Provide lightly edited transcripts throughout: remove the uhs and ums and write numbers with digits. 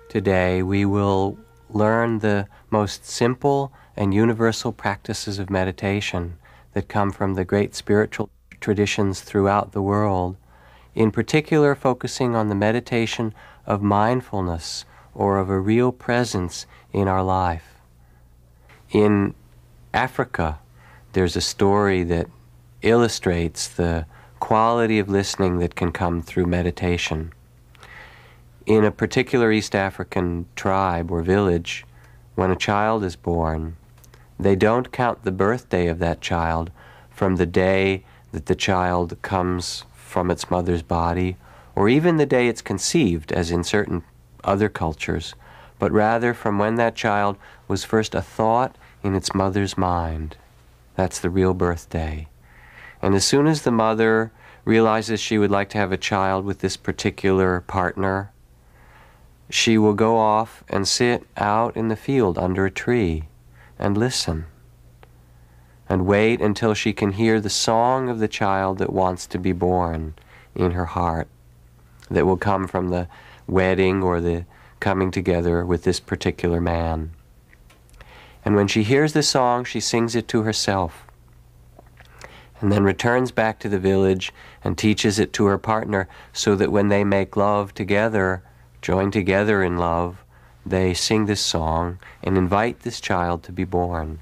Today we will learn the most simple and universal practices of meditation that come from the great spiritual traditions throughout the world, in particular focusing on the meditation of mindfulness or of a real presence in our life. In Africa, there's a story that illustrates the quality of listening that can come through meditation. In a particular East African tribe or village, when a child is born, they don't count the birthday of that child from the day that the child comes from its mother's body, or even the day it's conceived, as in certain other cultures, but rather from when that child was first a thought in its mother's mind. That's the real birthday. And as soon as the mother realizes she would like to have a child with this particular partner, she will go off and sit out in the field under a tree and listen and wait until she can hear the song of the child that wants to be born in her heart, that will come from the wedding or the coming together with this particular man. And when she hears the song, she sings it to herself and then returns back to the village and teaches it to her partner, so that when they make love together, join together in love, they sing this song and invite this child to be born.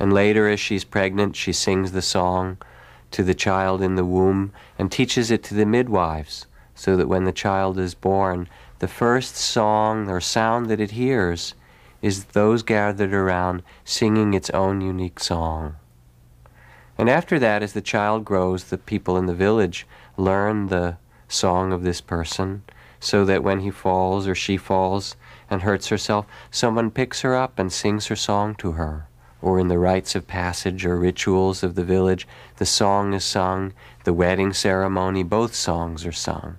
And later, as she's pregnant, she sings the song to the child in the womb and teaches it to the midwives, so that when the child is born, the first song or sound that it hears is those gathered around singing its own unique song. And after that, as the child grows, the people in the village learn the song of this person, so that when he falls or she falls and hurts herself, someone picks her up and sings her song to her. Or in the rites of passage or rituals of the village, the song is sung, the wedding ceremony, both songs are sung.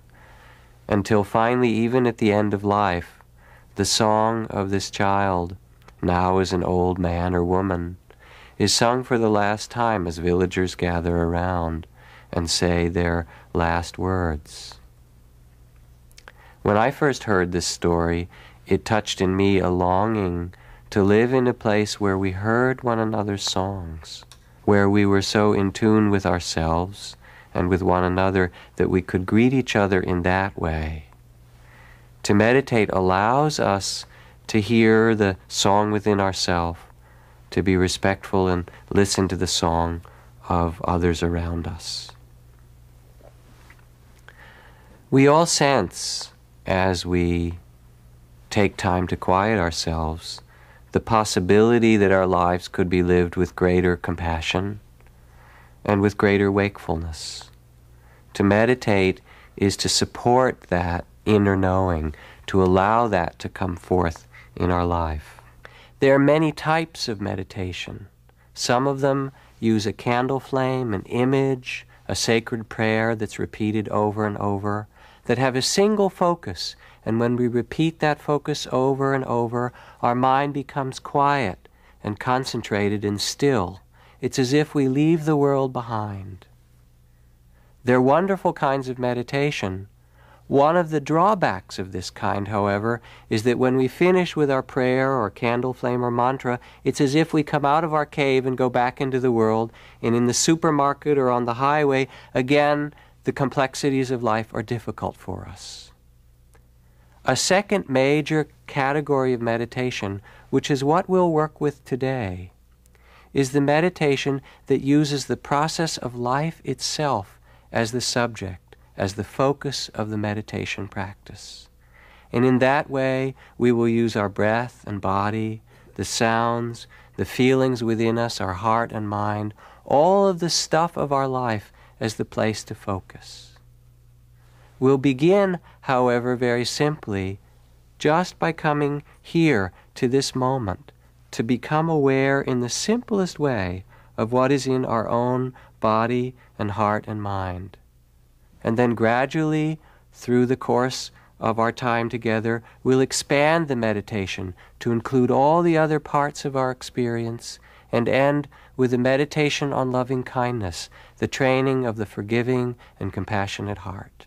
Until finally, even at the end of life, the song of this child, now as an old man or woman, is sung for the last time as villagers gather around and say their last words. When I first heard this story, it touched in me a longing to live in a place where we heard one another's songs, where we were so in tune with ourselves and with one another that we could greet each other in that way. To meditate allows us to hear the song within ourselves, to be respectful and listen to the song of others around us. We all sense, as we take time to quiet ourselves, the possibility that our lives could be lived with greater compassion and with greater wakefulness. To meditate is to support that inner knowing, to allow that to come forth in our life. There are many types of meditation. Some of them use a candle flame, an image, a sacred prayer that's repeated over and over, that have a single focus, and when we repeat that focus over and over, our mind becomes quiet and concentrated and still. It's as if we leave the world behind. They're wonderful kinds of meditation. One of the drawbacks of this kind, however, is that when we finish with our prayer or candle flame or mantra, it's as if we come out of our cave and go back into the world, and in the supermarket or on the highway, again, the complexities of life are difficult for us. A second major category of meditation, which is what we'll work with today, is the meditation that uses the process of life itself as the subject, as the focus of the meditation practice. And in that way, we will use our breath and body, the sounds, the feelings within us, our heart and mind, all of the stuff of our life as the place to focus. We'll begin, however, very simply, just by coming here to this moment, to become aware in the simplest way of what is in our own body and heart and mind. And then gradually, through the course of our time together, we'll expand the meditation to include all the other parts of our experience and end with a meditation on loving kindness, the training of the forgiving and compassionate heart.